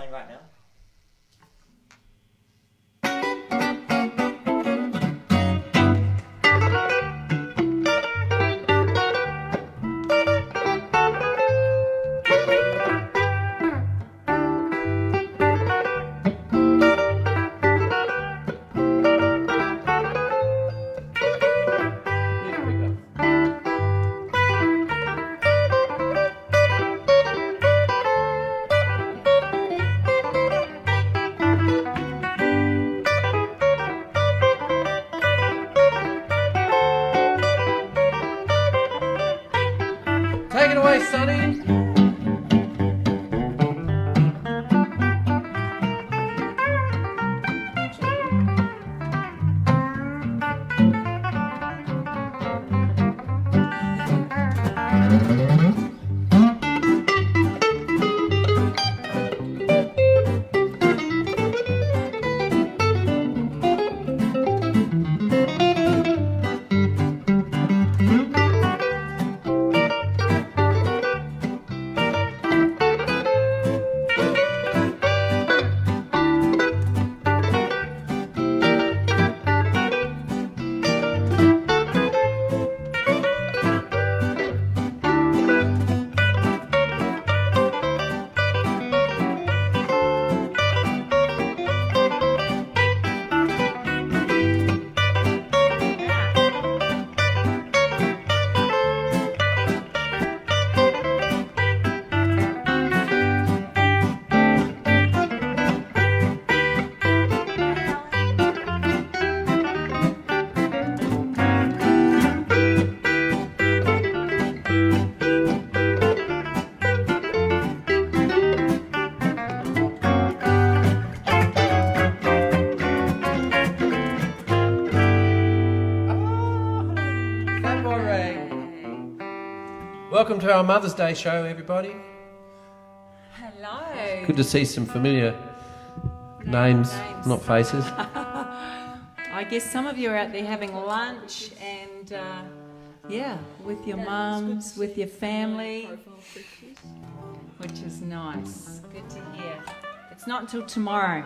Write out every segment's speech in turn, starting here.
playing right now. Take it away, Sonny. Welcome to our Mother's Day show, everybody. Hello. Good to see some familiar names, not faces. I guess some of you are out there having lunch and, with your mums, with your family, which is nice. Good to hear. It's not until tomorrow.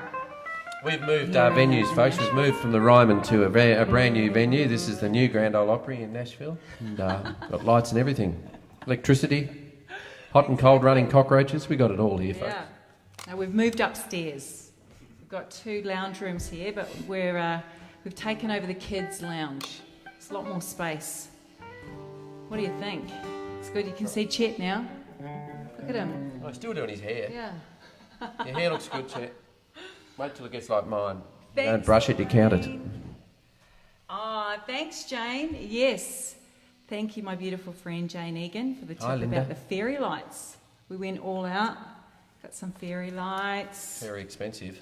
We've moved our venues, folks. We've moved from the Ryman to a brand new venue. This is the new Grand Ole Opry in Nashville. And got lights and everything. Electricity, hot and cold running cockroaches. We got it all here, folks. Yeah. Now we've moved upstairs. We've got 2 lounge rooms here, but we've taken over the kids' lounge. It's a lot more space. What do you think? It's good. You can see Chet now. Look at him. Oh, he's still doing his hair. Yeah. Your hair looks good, Chet. Wait till it gets like mine. Thanks, Don't brush it, you count it. Thanks, Jane. Yes. Thank you, my beautiful friend Jane Egan, for the tip Hi, Linda. about the fairy lights. We went all out, got some fairy lights. Very expensive.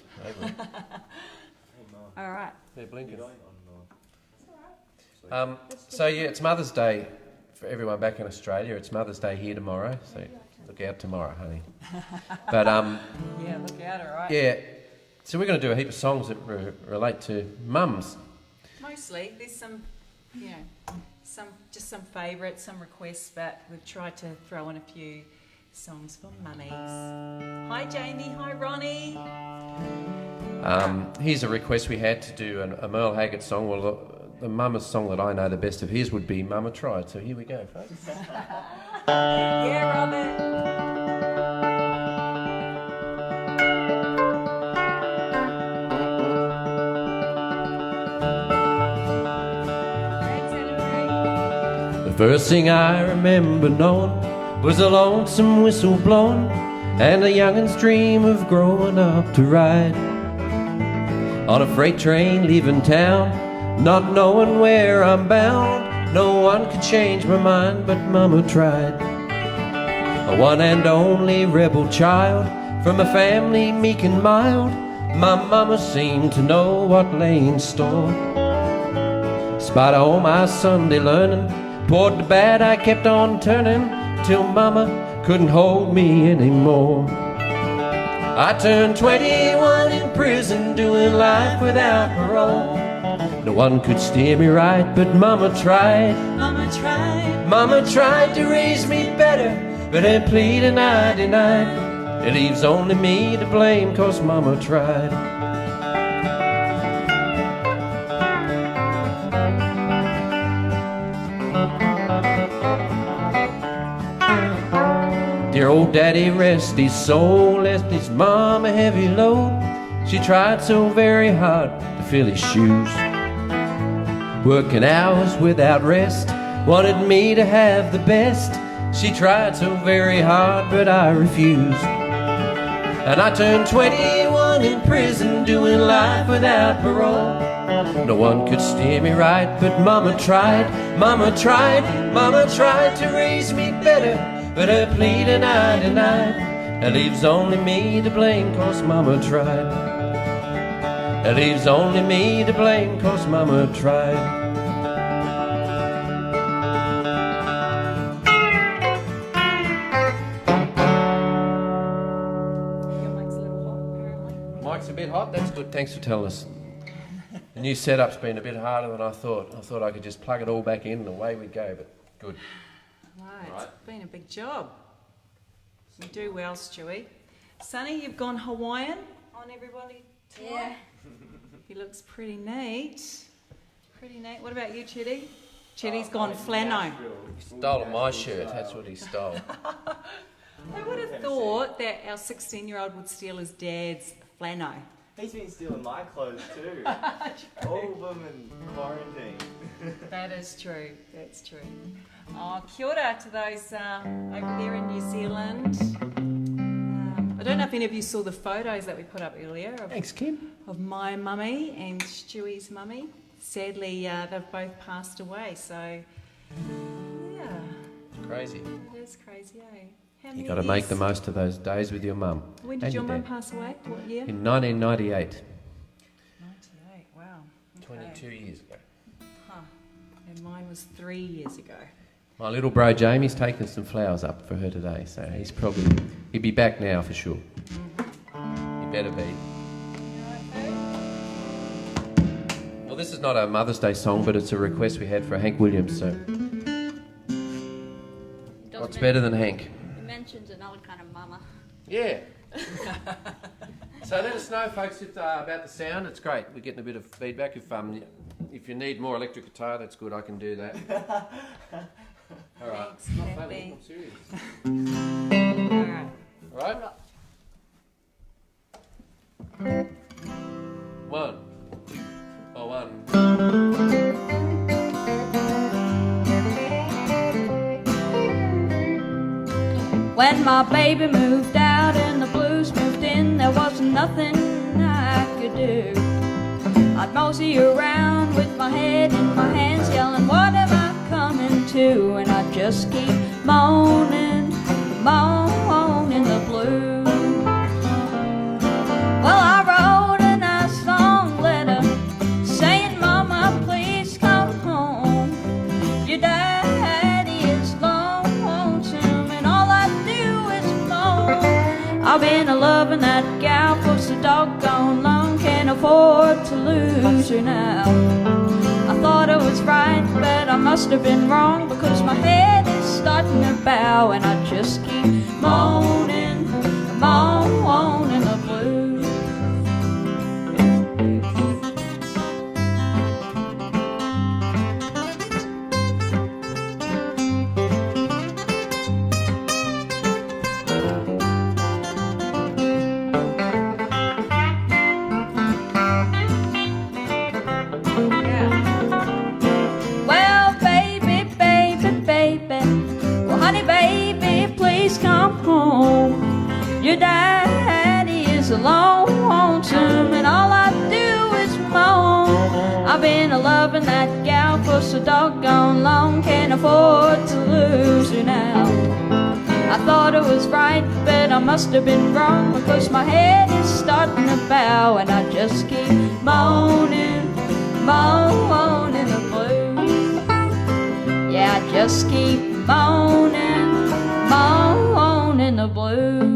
All right. They're blinking. It's Mother's Day for everyone back in Australia. It's Mother's Day here tomorrow, so look out tomorrow, honey. But yeah, look out, all right. yeah. So we're going to do a heap of songs that relate to mums. Mostly, there's some, some favourites, some requests, but we've tried to throw in a few songs for mummies. Hi Jamie, hi Ronnie. Here's a request we had to do a Merle Haggard song. Well, the mama's song that I know the best of his would be Mama Tried. So here we go, folks. Yeah, Robert. First thing I remember knowing was a lonesome whistle blowing and a youngin's dream of growing up to ride on a freight train leaving town, not knowing where I'm bound. No one could change my mind, but Mama tried. A one and only rebel child from a family meek and mild, my mama seemed to know what lay in store. Spite of all my Sunday learning, toward the bad I kept on turning, till Mama couldn't hold me anymore. I turned 21 in prison, doing life without parole. No one could steer me right, but Mama tried. Mama tried. Mama tried to raise me better, but her pleading I denied. It leaves only me to blame 'cause Mama tried. Dear old daddy rest his soul, left his mom a heavy load. She tried so very hard to fill his shoes, working hours without rest, wanted me to have the best. She tried so very hard, but I refused. And I turned 21 in prison, doing life without parole. No one could steer me right, but Mama tried, Mama tried, Mama tried to raise me better, but her pleading I denied. It leaves only me to blame 'cause Mama tried. It leaves only me to blame 'cause Mama tried. Your mic's a little hot, apparently. Mike's a bit hot, that's good, thanks for telling us. The new setup's been a bit harder than I thought. I thought I could just plug it all back in and away we go, but good. Right, it's been a big job. You do well, Stewie. Sonny, you've gone Hawaiian on everybody tonight? Yeah. He looks pretty neat. Pretty neat. What about you, Chitty? Chitty's gone flannel. He stole my shirt, that's what he stole. I would have thought that our 16-year-old would steal his dad's flannel. He's been stealing my clothes too. All of them in quarantine. That is true. That's true. Oh, kia ora to those over there in New Zealand. I don't know if any of you saw the photos that we put up earlier Thanks, Kim. of my mummy and Stewie's mummy. Sadly, they've both passed away. So, yeah, It's crazy. it is crazy, eh? How many You've got to make the years? most of those days with your mum. When did and your mum dad. pass away? What year? In 1998, 98. Wow. Okay. 22 years ago. Huh. And mine was 3 years ago. My little bro Jamie's taken some flowers up for her today, so he'll be back now for sure. He better be. Well, this is not a Mother's Day song, but it's a request we had for Hank Williams, so what's better than Hank? He mentions another kind of mama. Yeah. So let us know, folks, about the sound. It's great. We're getting a bit of feedback. If you need more electric guitar, that's good. I can do that. All right. Thanks, Not Happy. funny. I'm serious. All right. All right. One. Oh, one. When my baby moved out and the blues moved in, there wasn't nothing I could do. I'd mosey around with my head in my hands, yelling, what am I coming to? And I'd just keep moaning, moaning the blues. Well, I wrote a nice long letter saying, Mama, please come home. Your daddy is lonesome and all I do is moan. I've been a-loving that gal for so doggone long, can't afford to lose her now. I thought I was right, but I must have been wrong, because my head is starting to bow and I just keep moaning, moaning the blues. Well, baby, baby, baby, well, honey, baby, please come home. Your daddy is lonesome and all I do is moan. I've been a-loving that gal for so doggone long, can't afford to lose her now. I thought it was right, but I must have been wrong, because my head is starting to bow and I just keep moaning, moaning the blues. Yeah, I just keep moaning, moaning the blues.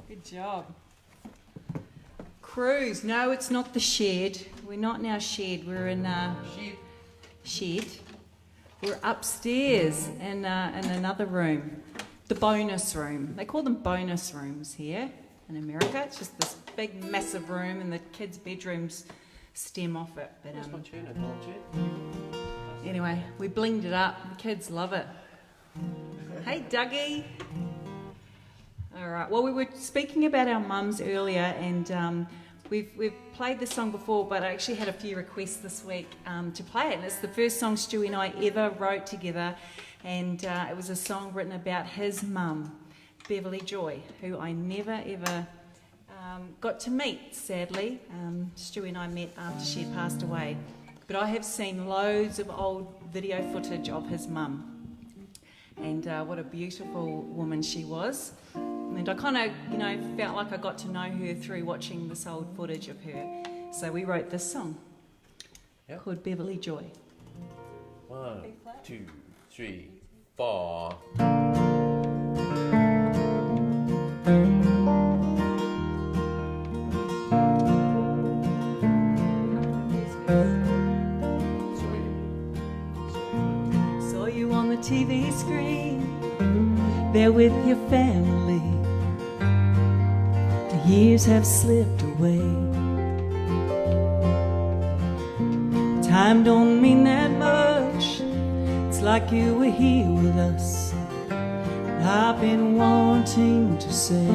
Good job. Cruise. No, it's not the shed. We're not in our shed. We're in a shed. We're upstairs in another room, the bonus room. They call them bonus rooms here in America. It's just this big, massive room, and the kids' bedrooms stem off it. But anyway, we blinged it up. The kids love it. Hey, Dougie. All right. Well, we were speaking about our mums earlier, and we've played this song before, but I actually had a few requests this week to play it. And it's the first song Stewie and I ever wrote together, and it was a song written about his mum, Beverly Joy, who I never ever got to meet, sadly. Stewie and I met after she had passed away. But I have seen loads of old video footage of his mum. And what a beautiful woman she was. And I kind of, felt like I got to know her through watching this old footage of her. So we wrote this song called Beverly Joy. 1, 2, 3, 4. Saw you on the TV screen, there with your family. The years have slipped away. Time don't mean that much. It's like you were here with us. And I've been wanting to say,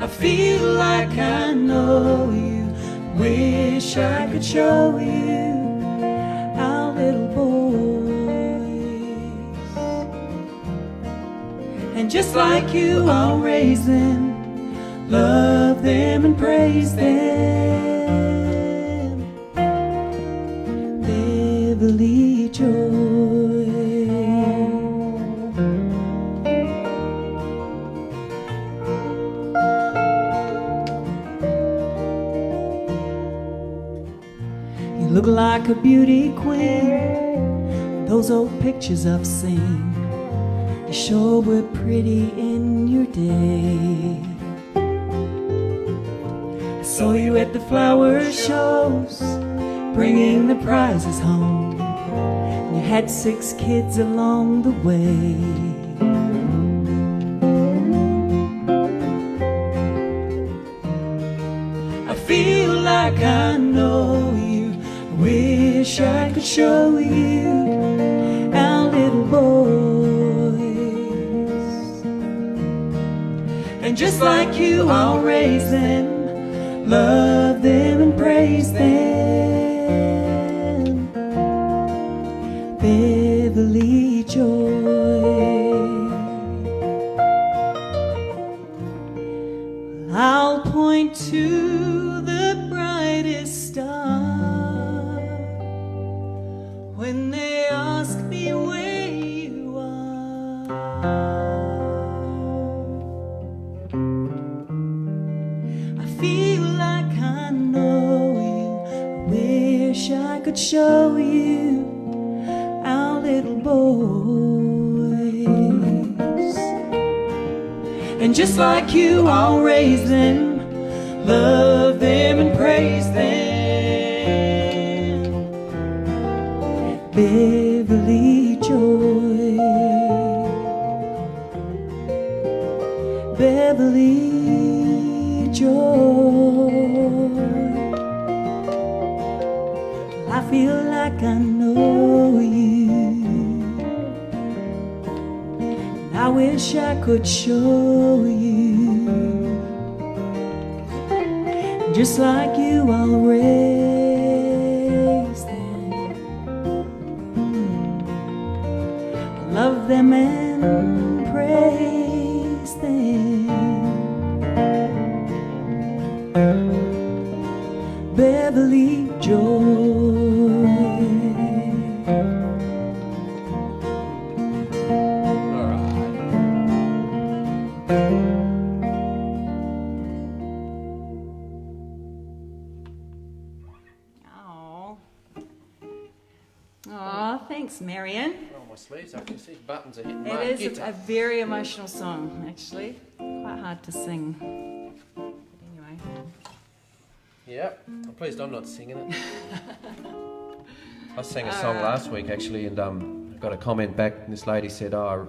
I feel like I know you. Wish I could show you our little boys. And just like you, I'll raise them, love them and praise them. Beverly Joy. You look like a beauty queen, those old pictures I've seen. You sure were pretty in your day. I saw you at the flower shows, bringing the prizes home. And you had 6 kids along the way. I feel like I know you. I wish I could show you our little boys. And just like you, I'll raise them, love them and praise them. Beverly Joy. I'll point to the brightest star when they ask me where you are. I feel like I know you. I wish I could show you our little boys. And just like you, I'll raise them, love them and praise them. Beverly Joy. Beverly Joy. I feel like I know you. And I wish I could show you. Just like you, I'll raise them, love them and praise them. Beverly Joy. Oh, thanks, Marion. Oh, my sleeves, I can see buttons are hitting my It is guitar. a very emotional song, actually. Quite hard to sing. Anyway. Yep. I'm pleased I'm not singing it. I sang a song last week actually, and got a comment back. And this lady said, "Oh,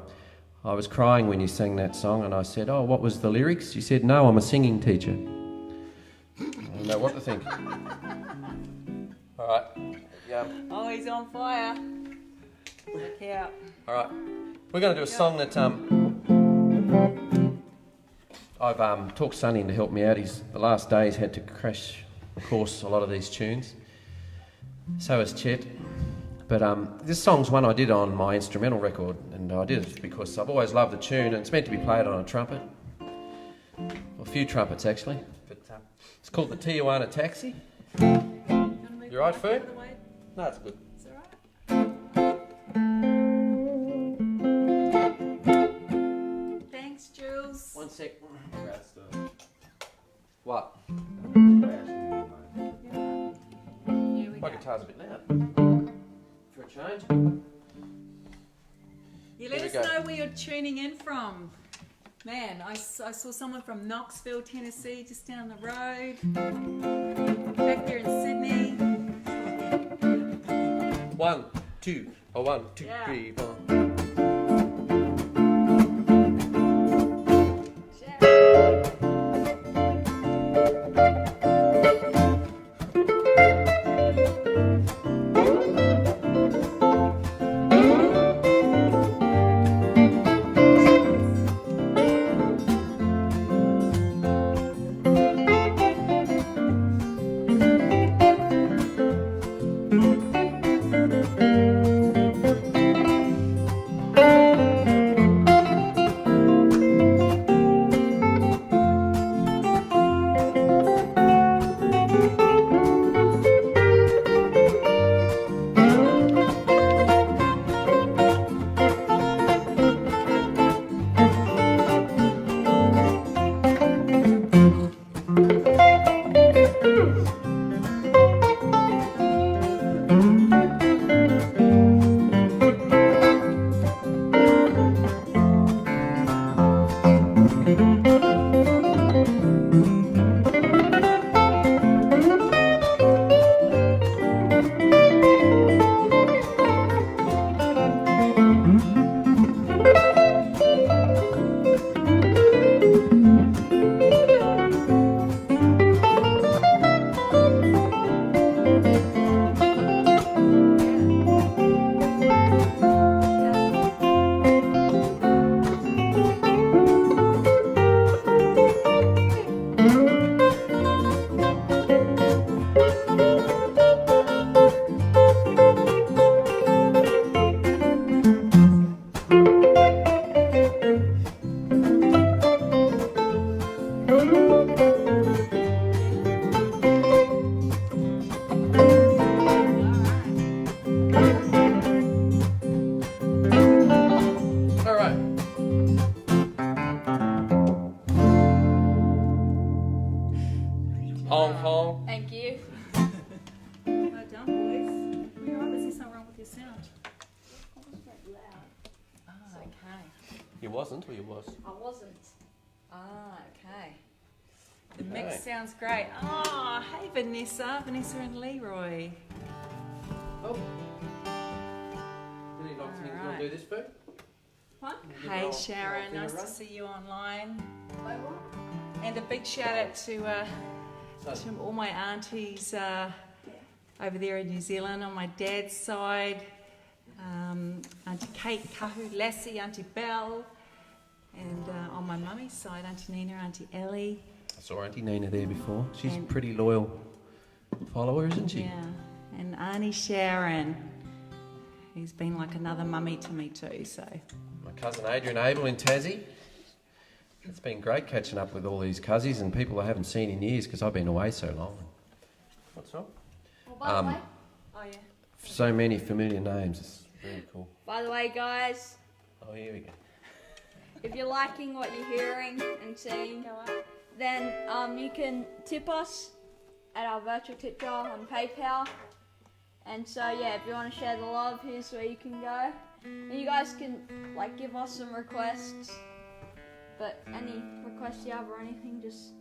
I was crying when you sang that song," and I said, "Oh, what was the lyrics?" She said, "No, I'm a singing teacher." I don't know what to think. All right. Yeah. Oh, he's on fire. Look out. All right. We're going to do a song that I've talked Sonny in to help me out. The last day he's had to crash course a lot of these tunes. So has Chet. But this song's one I did on my instrumental record, and I did it because I've always loved the tune, and it's meant to be played on a trumpet. Well, a few trumpets actually. But it's called the Tijuana Taxi. You right, Fern? No, it's good. It's all right. Thanks, Jules. One sec. What? Here we My go. guitar's a bit loud. For a change. You let Here we us go. know where you're tuning in from. Man, I saw someone from Knoxville, Tennessee, just down the road. Back there in Sydney. 1, 2, oh 1, 2, Yeah. 3, 4. Hong Kong. Thank you. Well done, boys. You're right, is there something wrong with your sound? Ah, okay. You wasn't, or you was? I wasn't. Ah, okay. The mix sounds great. Oh, hey Vanessa and Leroy. Oh. Did he not think you want to do this, Boo? What? Hey Sharon, nice to see you online. Wait, what? And a big shout out to all my aunties over there in New Zealand on my dad's side. Auntie Kate, Kahu, Lassie, Auntie Belle. And on my mummy's side, Auntie Nina, Auntie Ellie. I saw Auntie Nina there before. She's a And- pretty loyal follower, isn't she? Yeah. And Auntie Sharon, who's been like another mummy to me too, so. My cousin Adrian Abel in Tassie. It's been great catching up with all these cousins and people I haven't seen in years because I've been away so long. What's up? Well, by the way, Oh yeah. So many familiar names. It's really cool. guys, Oh, here we go. if you're liking what you're hearing and seeing, then you can tip us at our virtual tip jar on PayPal. And so yeah, if you want to share the love, here's where you can go. And you guys can like give us some requests. But any requests you have or anything, just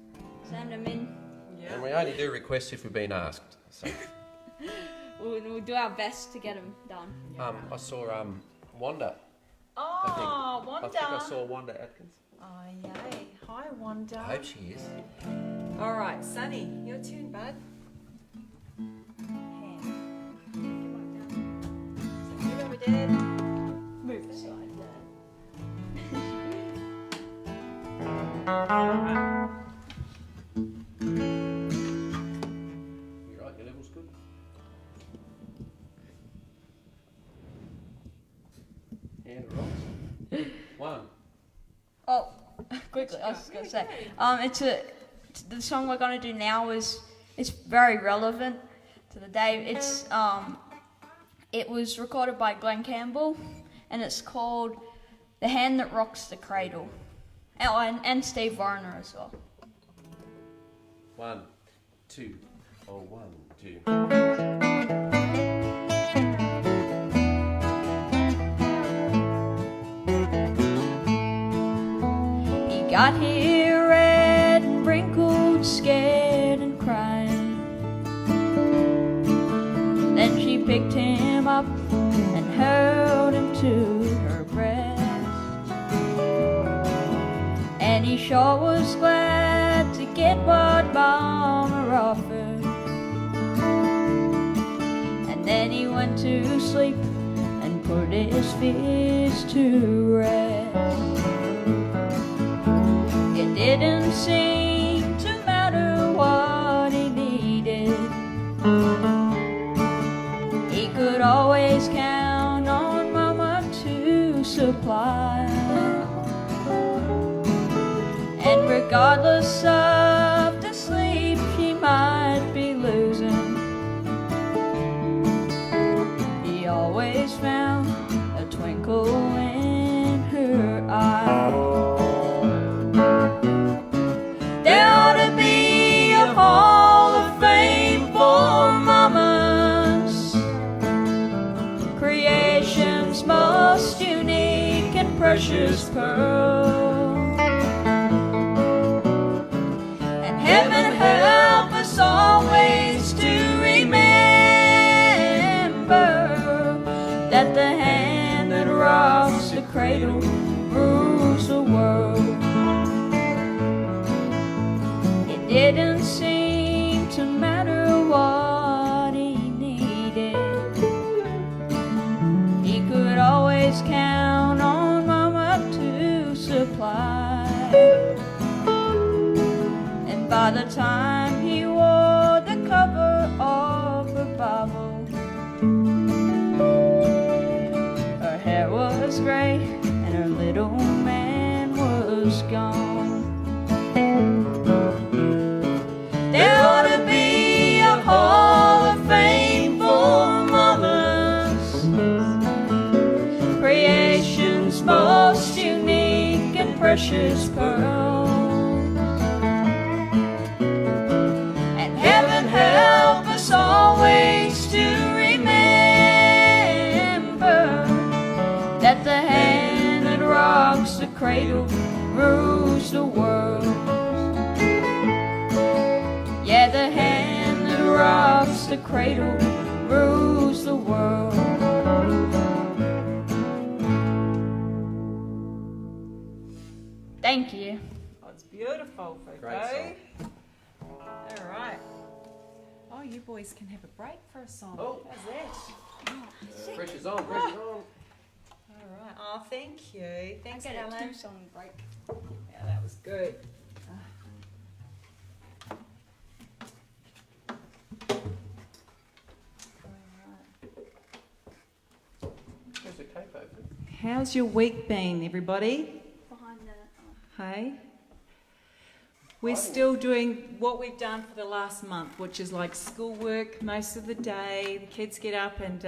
send them in. Yeah. And we only do requests if we've been asked. So. We'll do our best to get them done. I saw Wanda. Oh, Wanda. I think I saw Wanda Atkins. Oh, yay. Hi, Wanda. I hope she is. All right, Sonny, your turn, bud. Hand. So move over, Dad. Move aside, Dad. You right? Your level's good? Hand rocks. 1. Oh, quickly, I was just going to say, the song we're going to do now it's very relevant to the day. It was recorded by Glenn Campbell, and it's called "The Hand That Rocks the Cradle." Oh, and Steve Warner as well. 1, 2. Oh, 1, 2. Got here red and wrinkled, scared and crying. Then she picked him up and held him to her breast. And he sure was glad to get what Mama offered. And then he went to sleep and put his fears to rest. It didn't seem to matter what he needed. He could always count on Mama to supply. And regardless of the sleep she might be losing, he always found a twinkle in her eye. Hall of Fame for mamas, creation's most unique and precious pearl. And heaven help us always to remember that the hand that rocks the cradle rules the world. It didn't seem to matter what he needed. He could always count on Mama to supply. And by the time he wore the cover of her Bible, her hair was gray and her little man was gone. There ought to be a Hall of Fame for mamas, creation's most unique and precious pearl. And heaven help us always to remember that the hand that rocks the cradle rules the world. Yeah, the hand that rocks the cradle rules the world. Thank you. Oh, it's beautiful, Fufu. Great All right. Oh, you boys can have a break for a song. Oh. How's that? Pressure's on, pressure's on. All right. Oh, thank you. Thanks, I get a Helen. 2-song break. Yeah, that was good. Where's the cape open? How's your week been, everybody? Behind the... Hey? We're still doing what we've done for the last month, which is like schoolwork most of the day. The kids get up and,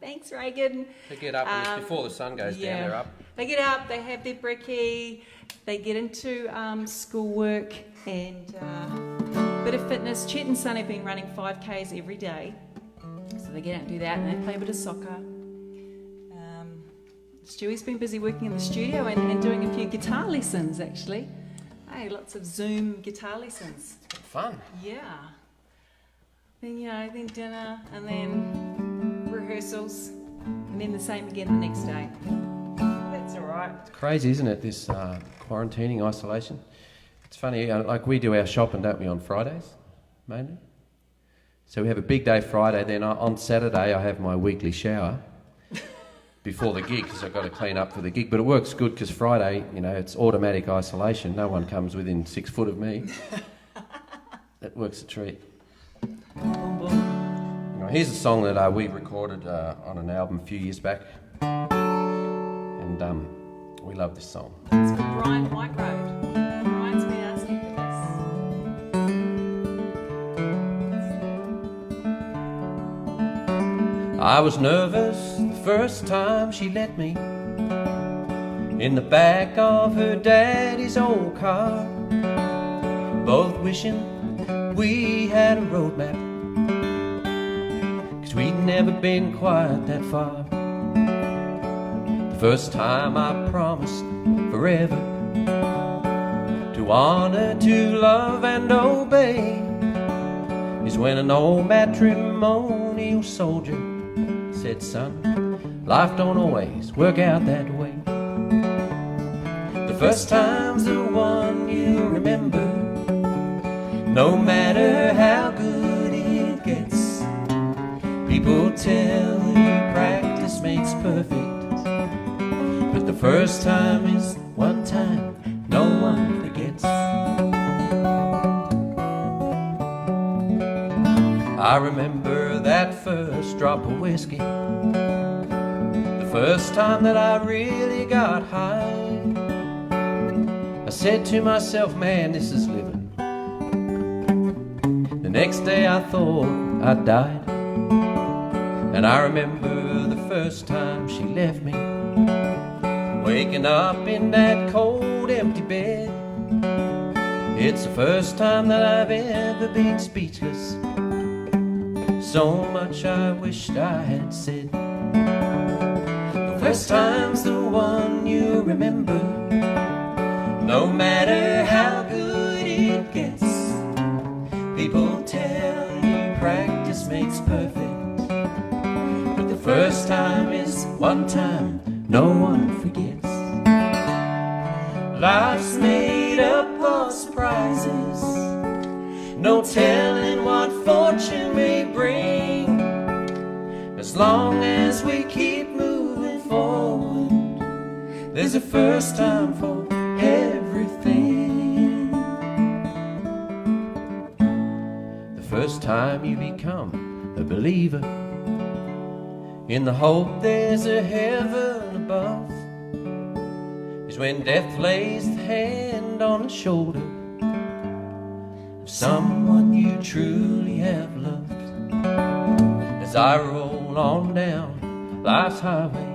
thanks Reagan. They get up and it's before the sun goes down, they're up. They get up, they have their brekkie, they get into schoolwork and a bit of fitness. Chet and Son have been running 5Ks every day. So they get out and do that and they play a bit of soccer. Stewie's been busy working in the studio and doing a few guitar lessons actually. Hey, lots of Zoom guitar lessons. fun. Yeah. Then, then dinner, and then rehearsals, and then the same again the next day. That's all right. It's crazy, isn't it, this quarantining, isolation? It's funny, like we do our shopping, don't we, on Fridays, mainly? So we have a big day Friday, then on Saturday I have my weekly shower before the gig, because I've got to clean up for the gig. But it works good because Friday, it's automatic isolation. No one comes within 6 foot of me. That works a treat. Boom, boom. Here's a song that we recorded on an album a few years back. And we love this song. It's for Brian Whiteroad. Brian's been asking for this. I was nervous the first time she let me in the back of her daddy's old car, both wishing we had a roadmap, 'cause we'd never been quite that far. The first time I promised forever to honor, to love and obey is when an old matrimonial soldier said, son, life don't always work out that way. The first time's the one you remember, no matter how good it gets. People tell you practice makes perfect, but the first time is one time no one forgets. I remember that first drop of whiskey, the first time that I really got high. I said to myself, man, this is living. The next day I thought I died. And I remember the first time she left me, waking up in that cold empty bed. It's the first time that I've ever been speechless, so much I wished I had said. The first time's the one you remember, no matter how good it gets. People tell you practice makes perfect, but the first time is one time no one forgets. Life's made up of surprises, no telling what fortune may bring. As long as we keep moving forward, there's a first time for everything. The first time you become a believer, in the hope there's a heaven above, is when death lays the hand on the shoulder of someone you truly have loved. As I roll on down life's highway,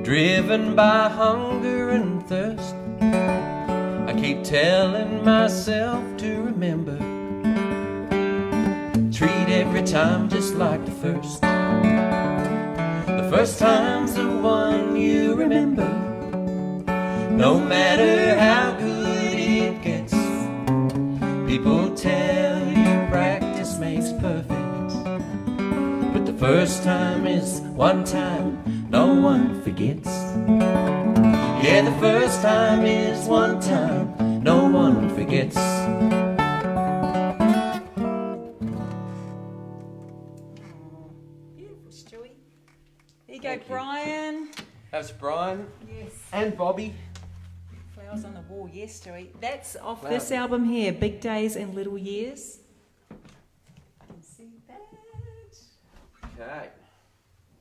driven by hunger and thirst, I keep telling myself to remember, treat every time just like the first. The first time's the one you remember, no matter how good it gets. People tell you practice makes perfect, but the first time is one time no one forgets. Yeah, the first time is one time no one forgets. Beautiful, Stewie. There you go, Brian. That's Brian. Yes. And Bobby. Flowers on the wall, yes, Stewie. That's off this album here, Big Days and Little Years. You can see that. Okay.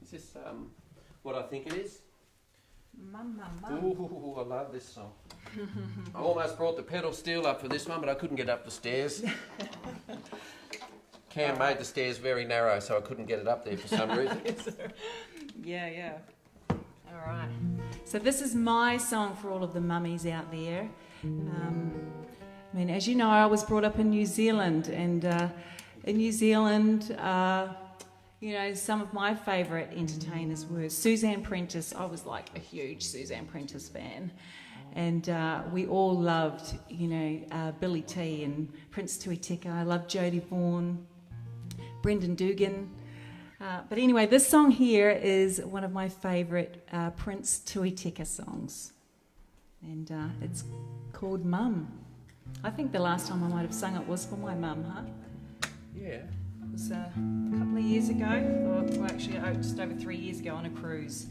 Is this what I think it is? Mum. Ooh, I love this song. I almost brought the pedal steel up for this one, but I couldn't get up the stairs. Cam made the stairs very narrow, so I couldn't get it up there for some reason. Yeah. All right. So this is my song for all of the mummies out there. As you know, I was brought up in New Zealand, and in New Zealand, some of my favourite entertainers were Suzanne Prentice. I was like a huge Suzanne Prentice fan. And we all loved, Billy T and Prince Tuitika. I loved Jodie Vaughan, Brendan Dugan. But anyway, this song here is one of my favourite Prince Tuitika songs. And it's called Mum. I think the last time I might have sung it was for my mum, huh? Yeah. It was a couple of years ago, or actually just over 3 years ago on a cruise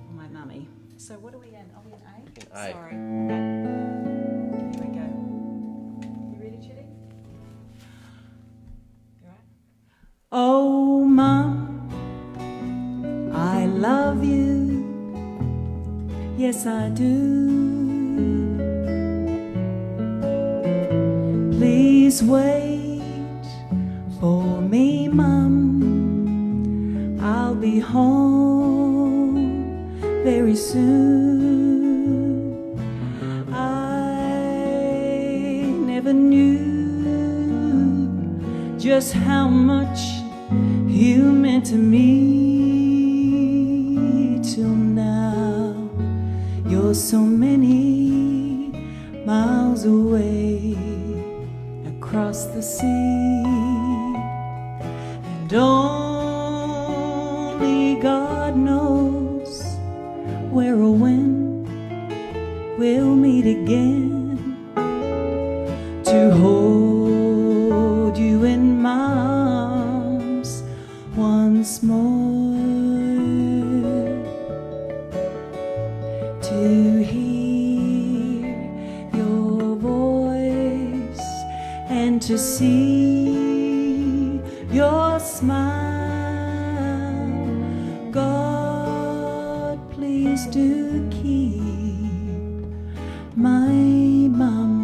for my mummy. So what are we in? Are we in A? In A. Sorry. Here we go. You ready, Chitty? You right? Oh, Mum, I love you. Yes, I do. Please wait for me, Mum. I'll be home very soon. I never knew just how much you meant to me till now. You're so many miles away across the sea, and only God knows where or when we'll meet again to hold you in my arms once more, to hear your voice and to see your smile. God, please do keep my mum.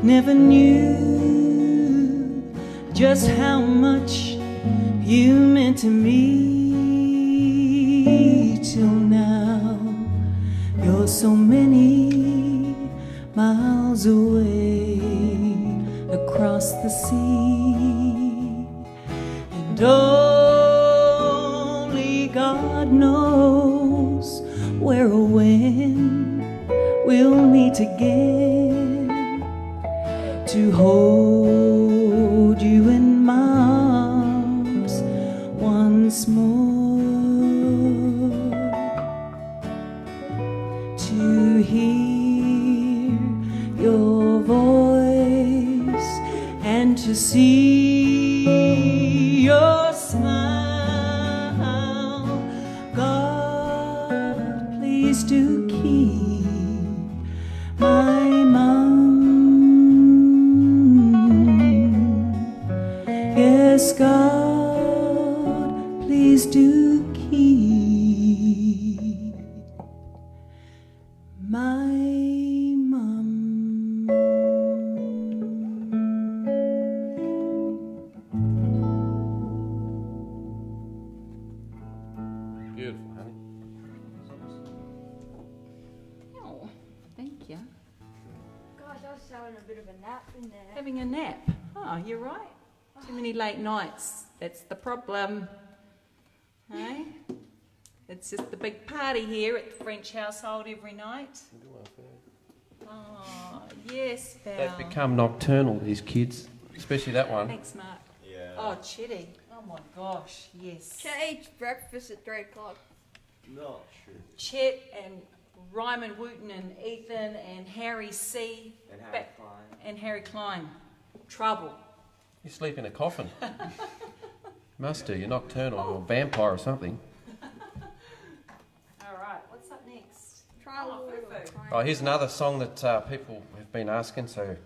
Never knew just how much you meant to me till now. You're so many miles away across the sea, and only God knows where or when we'll meet again to hold you in my arms once more, to hear your voice and to see your smile. God, please do keep my mum. Yes, God, please do keep my mum. Beautiful, honey. Oh, thank you. Guys, I was having a bit of a nap in there. Having a nap. Oh, you're right. Too many late nights. That's the problem. Hey? It's just the big party here at the French household every night. Oh, yes, Val. They've become nocturnal, these kids, especially that one. Thanks, Mark. Yeah. Oh, Chitty. Oh my gosh, yes. Chet eats breakfast at 3 o'clock. Not true. Chet and Ryman Wooten and Ethan and Harry C. And Harry Klein. And Harry Klein. Trouble. You sleep in a coffin. Must do. You're nocturnal or a vampire or something. All right, what's up next? Try a little bit. Oh, here's another song that people have been asking, so...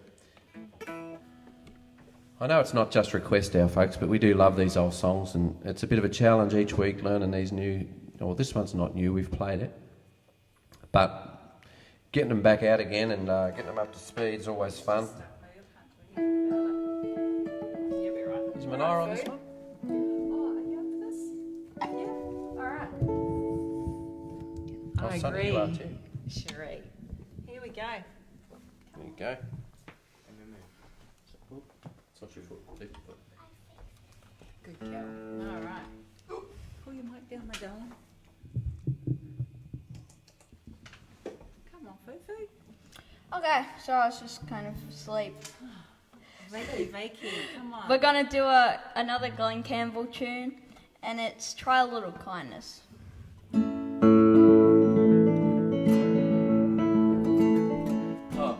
I know it's not just request hour, folks, but we do love these old songs, and it's a bit of a challenge each week learning these new... Well, this one's not new, we've played it. But getting them back out again and getting them up to speed is always fun. Is Manara on this one? I Sunny agree. you are too. Cherie. Here we go. There you go. It's not your foot. Lift your foot. Good girl. All right. Pull your mic down, my darling. Come on, Fufu. Okay, so I was just kind of asleep. Vakey, come on. We're gonna do another Glenn Campbell tune, and it's Try a Little Kindness. Oh,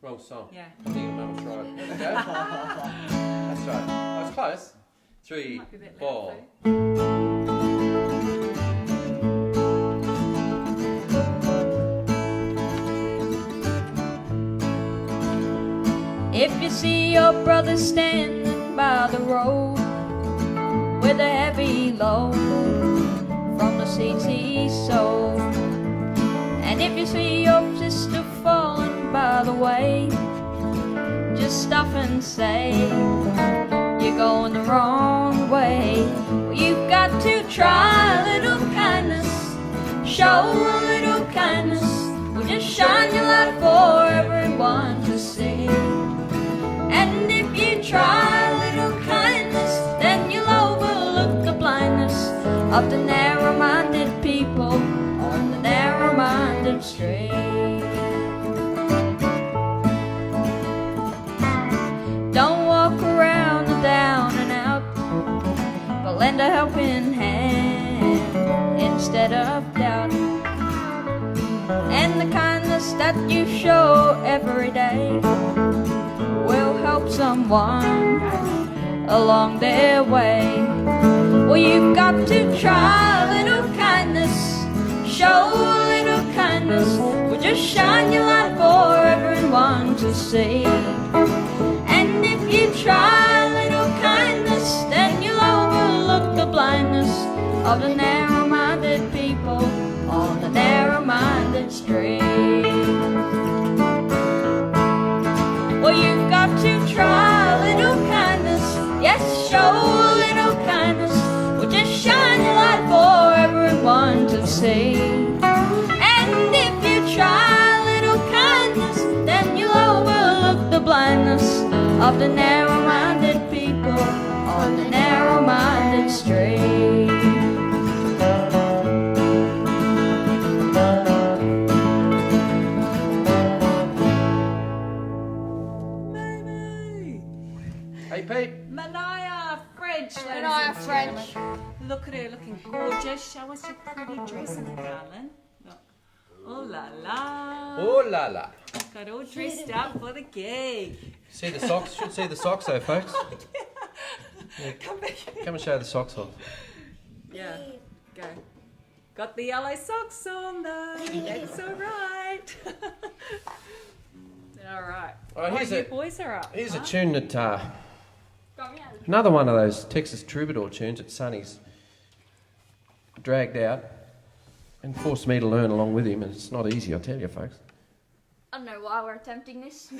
wrong song. Yeah. I think Mum was right. There we go. That's right. That was close. 3, Might be a bit 4. loud, If you see your brother standing by the road with a heavy load from the seeds he sowed, and if you see your sister falling by the way, just stop and say, you're going the wrong way. Well, you've got to try a little kindness, show a little kindness, well, just shine your light for everyone to see. And if you try a little kindness, then you'll overlook the blindness of the narrow-minded people on the narrow-minded street. Don't walk around the down and out, but lend a helping hand instead of doubt. And the kindness that you show every day will help someone along their way. Well, you've got to try a little kindness, show a little kindness, well, just shine your light for everyone to see. And if you try a little kindness, then you'll overlook the blindness of the narrow-minded people on the narrow-minded street. Well, you've got to try a little kindness, yes, show a little kindness, well, just shine your light for everyone to see. And if you try a little kindness, then you'll overlook the blindness of the narrow-minded people on the narrow-minded street. Hey, Pete. Manaya French. Manaya French. Look at her looking gorgeous. Show us your pretty dress, darling. Look. Oh la la. Oh la la. Got all dressed up for the gig. See the socks? Should see the socks though, folks. Come back here. Come and show the socks off. Yeah. Go. Got the yellow socks on though. That's all right. All right. All right, here's you a- boys are up. Here's huh? a tune that another one of those Texas Troubadour tunes that Sonny's dragged out and forced me to learn along with him, and it's not easy, I tell you, folks. I don't know why we're attempting this.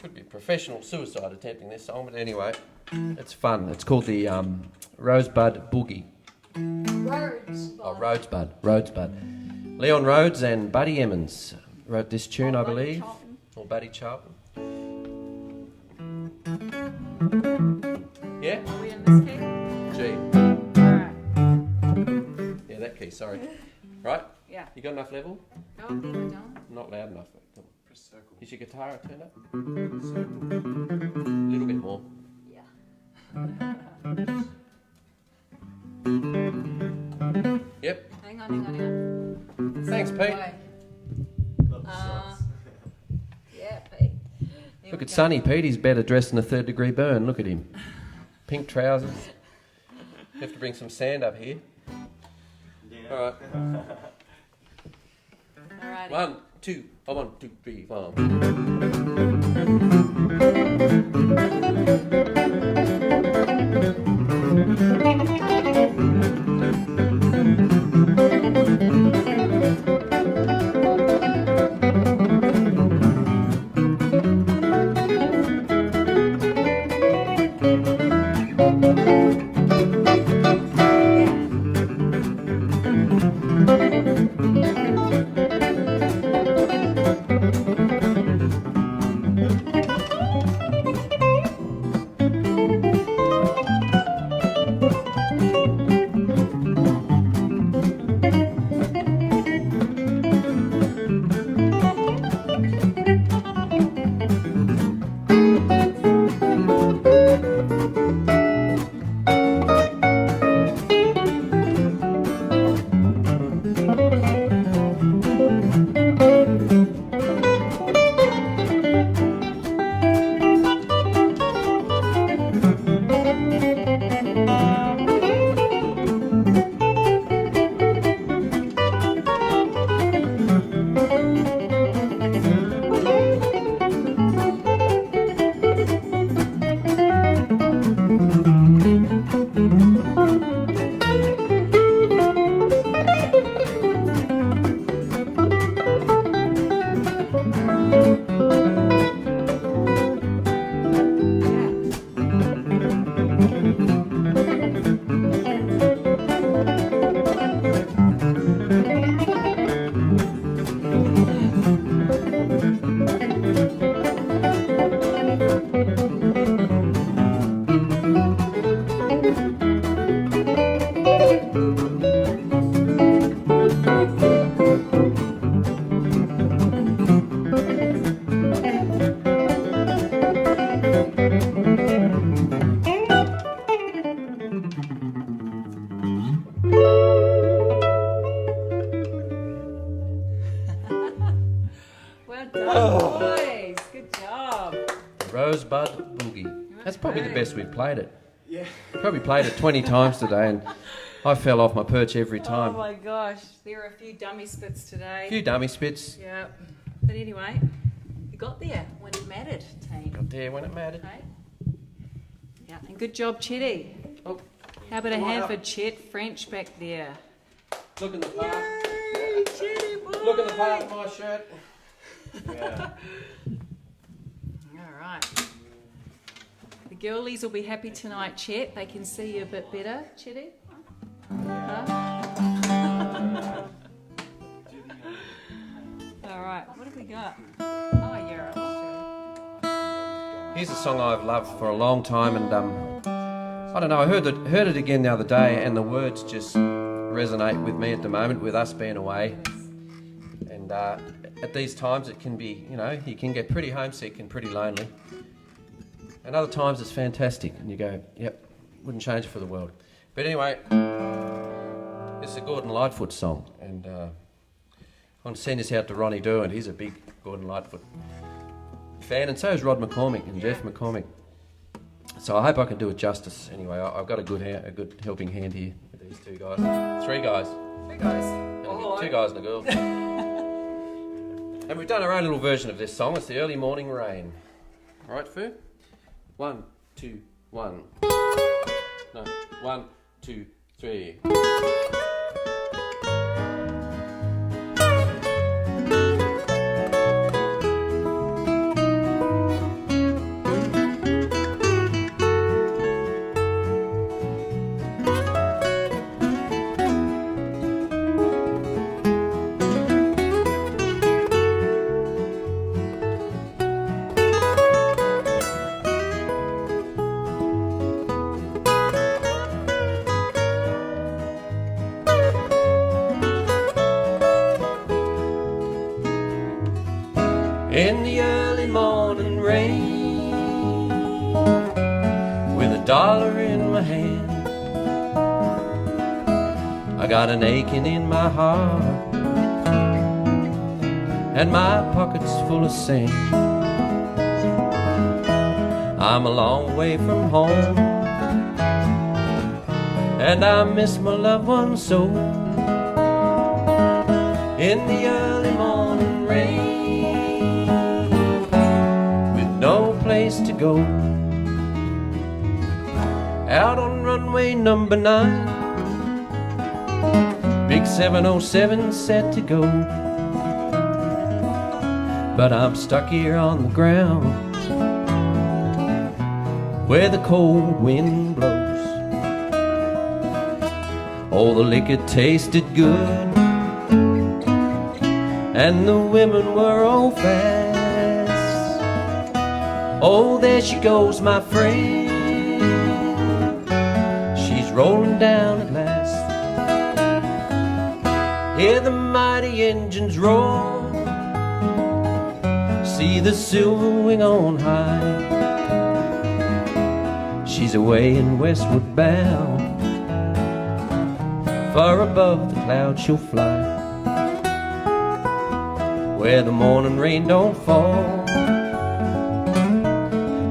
Could be professional suicide attempting this song, but anyway, it's fun. It's called the Rosebud Boogie. Roads. Oh, Rosebud. Leon Rhodes and Buddy Emmons wrote this tune, I Buddy believe. Charlton. Or Buddy Charlton. Yeah? Are we in this key? G. All right. Yeah, that key, sorry. Right? Yeah. You got enough level? Go on, then, darling. Not loud enough. Come on. Press circle. Is your guitar turned up? Circle. A little bit more. Yeah. Yep. Hang on. Thanks, Pete. Way. Love the socks. Yeah, Pete. There Look we at go. Sonny Pete. He's better dressed than a third-degree burn. Look at him. Pink trousers. You have to bring some sand up here. Yeah. All right. All righty. 1, 2. Oh, 1, 2, 3, 4. Well done, boys. Good job. Rosebud Boogie. That's probably the best we've played it. Yeah. Probably played it 20 times today, and I fell off my perch every Oh time. my gosh, there are a few dummy spits today. A few dummy spits. Yeah. But anyway, you got there when it mattered, team. Got there when it mattered. Okay. Yeah, and good job, Chetty. Oh, How about a Come on hand up. for Chet French back there? look in the part. Yay, Chetty boy! Look in the part of my shirt. Yeah. All right. The girlies will be happy tonight, Chet. They can see you a bit better, Chetty. Huh? All right, what have we got? Oh, yeah. Here's a song I've loved for a long time, and I don't know. I heard it again the other day, and the words just resonate with me at the moment, with us being away. And at these times, it can be, you can get pretty homesick and pretty lonely. And other times, it's fantastic, and you go, yep, wouldn't change it for the world. But anyway, it's a Gordon Lightfoot song, and I want to send this out to Ronnie Derwent. He's a big Gordon Lightfoot fan, and so is Rod McCormick and Jeff McCormick. So I hope I can do it justice. Anyway, I've got a good helping hand here with these two guys. Three guys. Hey guys. Two guys and a girl. And we've done our own little version of this song. It's the Early Morning Rain. All right, Fu? 1, 2, 1. No, 1, 2, 3. In the early morning rain, with $1 in my hand, I got an aching in my heart, and my pockets full of sand. I'm a long way from home, and I miss my loved ones so. In the early morning rain, no place to go, out on runway number 9, big 707 set to go, but I'm stuck here on the ground where the cold wind blows. Oh, the liquor tasted good, and the women were old fast. Oh, there she goes, my friend. She's rolling down at last. Hear the mighty engines roar, see the silver wing on high. She's away and westward bound, far above the clouds she'll fly, where the morning rain don't fall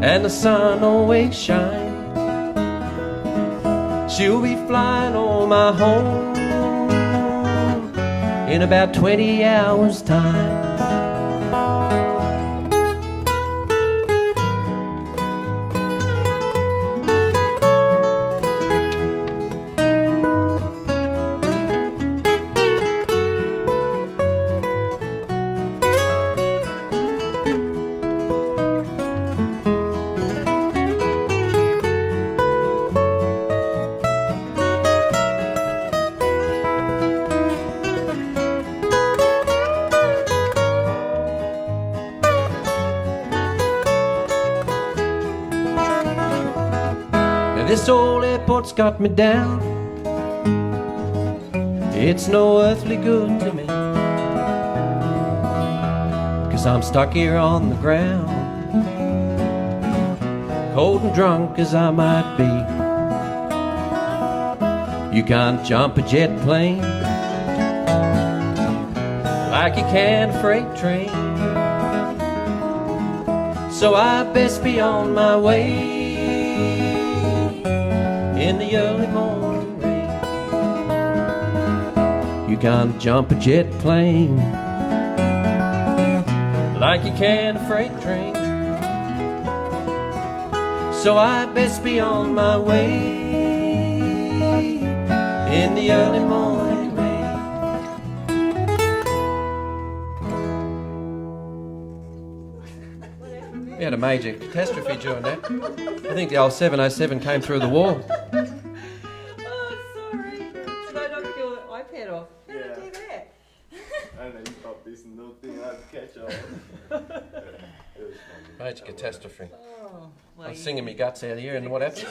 and the sun always shines. She'll be flying on my home in about 20 hours' time. This old airport's got me down, it's no earthly good to me, 'cause I'm stuck here on the ground, cold and drunk as I might be. You can't jump a jet plane like you can a freight train, so I best be on my way in the early morning rain. You can't jump a jet plane like you can a freight train, so I best be on my way in the early morning rain. We had a major catastrophe during that. I think the old 707 came through the wall. Oh, sorry. Did I knock your iPad off? How did I do that? I don't know, you popped this and little thing I had to catch on. It was funny. Major catastrophe. Oh, well, I was singing me guts out here, and what happened?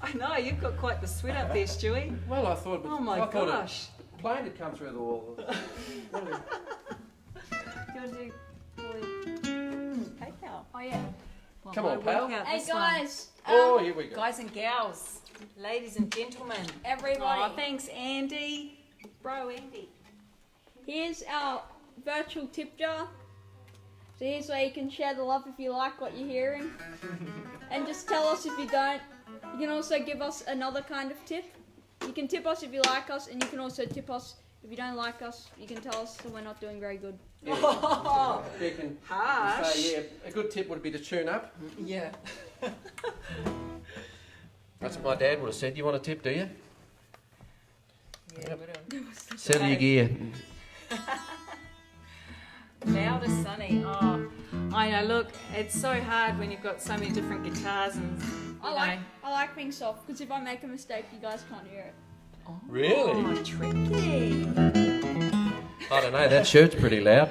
I know, you've got quite the sweat up there, Stewie. Well, I thought. Oh my gosh. A plane had come through the wall. Do you want to do cake out? Oh yeah. Well, Come on, I'll pal. work out Hey this one. guys. Oh, here we go. Guys and gals, ladies and gentlemen. Everybody. Oh, thanks, Andy. Bro, Andy. Here's our virtual tip jar. So here's where you can share the love if you like what you're hearing. And just tell us if you don't. You can also give us another kind of tip. You can tip us if you like us, and you can also tip us if you don't like us. You can tell us that we're not doing very good. Oh, You can harsh. say, yeah, a good tip would be to tune up. Yeah. That's what my dad would have said. You want a tip, do you? Yeah, Yep. whatever. Settle your gear. Loud as sunny. Oh, I know. Look, it's so hard when you've got so many different guitars and I like being soft, because if I make a mistake, you guys can't hear it. Oh, Really? tricky. I don't know, that shirt's pretty loud.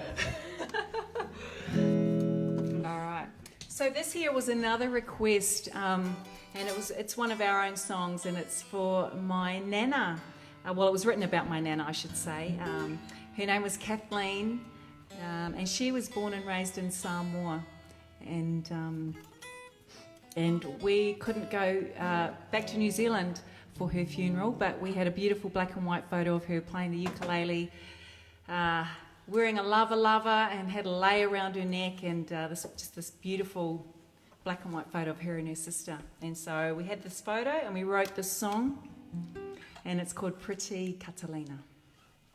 All right. So this here was another request, and it's one of our own songs, and it's for my nana. Well, it was written about my nana, I should say. Her name was Kathleen, and she was born and raised in Samoa, and we couldn't go back to New Zealand for her funeral, but we had a beautiful black and white photo of her playing the ukulele, wearing a lava and had a lei around her neck, and this beautiful black and white photo of her and her sister. And so we had this photo and we wrote this song, and it's called Pretty Catalina.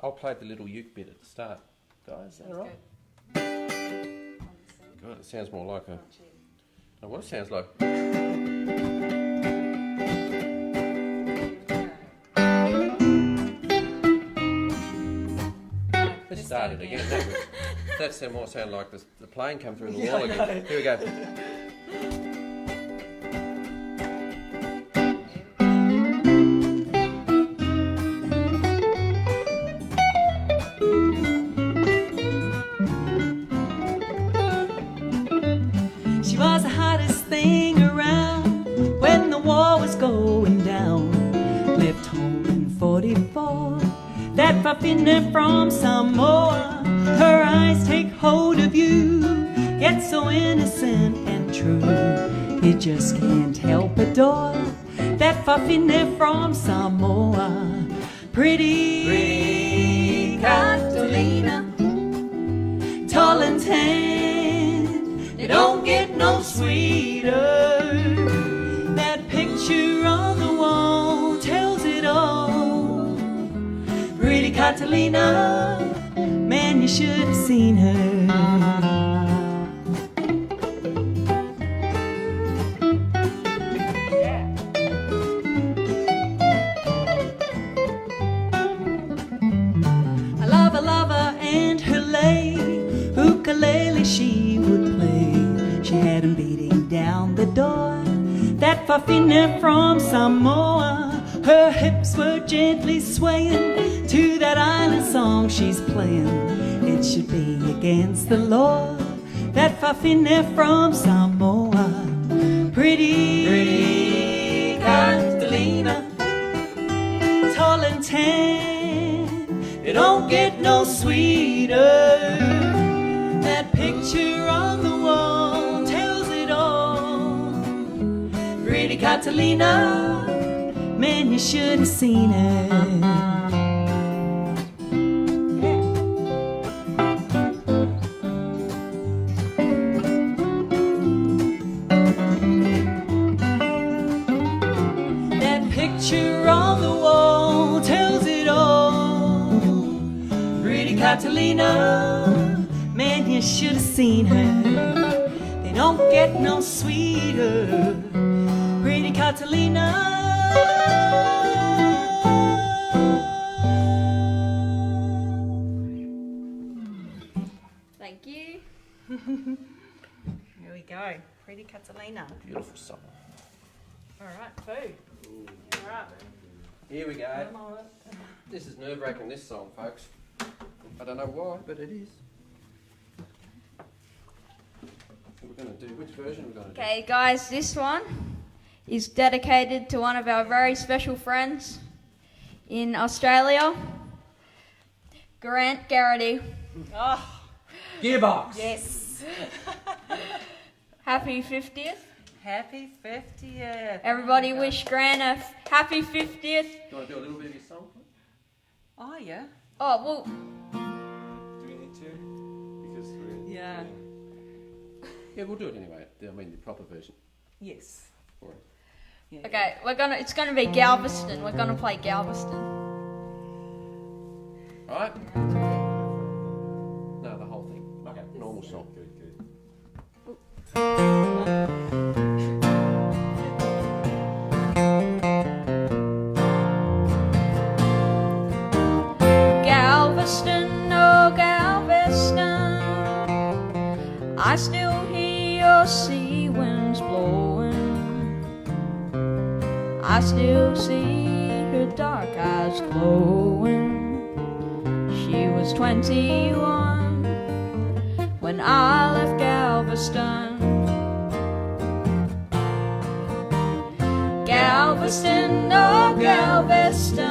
I'll play the little uke bit at the start. Guys, is that all right? God, it sounds more like a... Oh, what it sounds like? Let's start it again. That sound more sound like the plane come through the wall again. Here we go. She was the hottest thing around when the war was going down. left home in 44. That far from Samoa, her eyes take hold of you, yet so innocent and true, you just can't help adore. That far from Samoa, pretty Catalina, tall and tan, they don't get no sweeter. That picture on the wall tells it all. Pretty Catalina, man, you should have seen her. A lover and her lay, ukulele she would play. She had him beating down the door. That fafina from Samoa, her hips were gently swaying to that island song she's playing. It should be against the law. That fafina from Samoa, pretty Catalina, tall and tan, it don't get no sweeter. That picture on the wall tells it all. Pretty Catalina, man, you should have seen her. That picture on the wall tells it all. Pretty Catalina, man, you should have seen her. They don't get no sweeter. Pretty Catalina. Thank you. Here we go. Pretty Catalina. Beautiful song. All right, food. All right. Here we go. This is nerve-wracking, this song, folks. I don't know why, but it is. What we're going to do, which version are we going to do? Okay, guys, this one is dedicated to one of our very special friends in Australia, Grant Garrity. Oh, Gearbox! yes. Happy 50th. Happy 50th. Everybody wish Grant a happy 50th. Do you want to do a little bit of your song? Oh, yeah. Oh, well, Do we need to? Because we're... Yeah. Yeah, we'll do it anyway. I mean, the proper version Yes. for it. Yeah. okay, it's gonna be Galveston. We're gonna play Galveston. Alright? No, the whole thing. Okay. Normal song. Good, good. Galveston, oh Galveston, I still hear your sea winds blowing. I still see her dark eyes glowing. She was 21 when I left Galveston. Galveston, oh Galveston,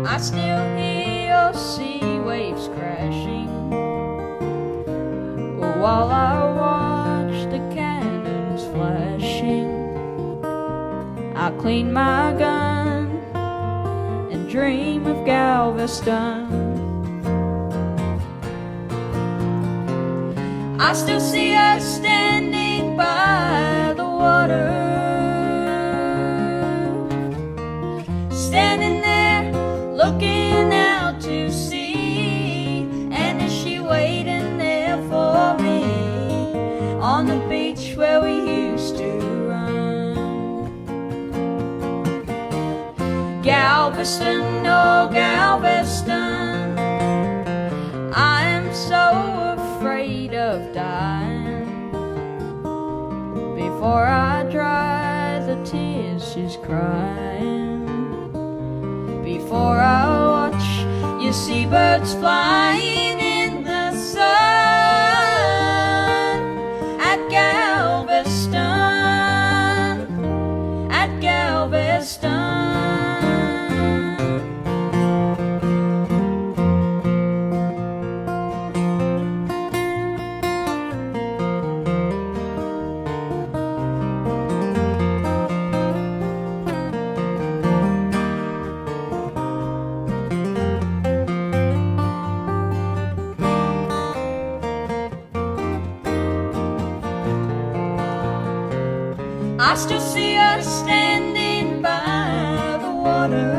I still hear your sea waves crashing. While I watch the cannons flashing, I clean my gun and dream of Galveston. I still see us standing by the water, standing there looking out to sea. And is she waiting there for me on the beach where we used to run? Galveston, oh Galveston, I am so afraid of dying. Before I dry the tears she's crying, before I watch your seabirds flying in the sun at Galveston, at Galveston. still see us standing by the water,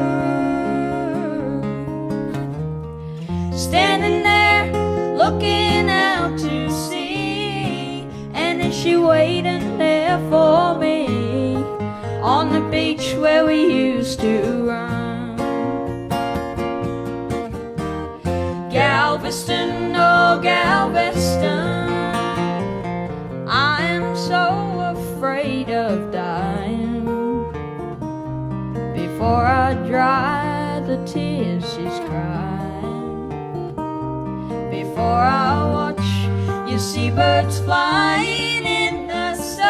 standing there looking out to sea. And is she waiting there for me on the beach where we used to run? Galveston, oh Galveston, I am so afraid of dying before I dry the tears she's crying, before I watch you see birds flying in the sun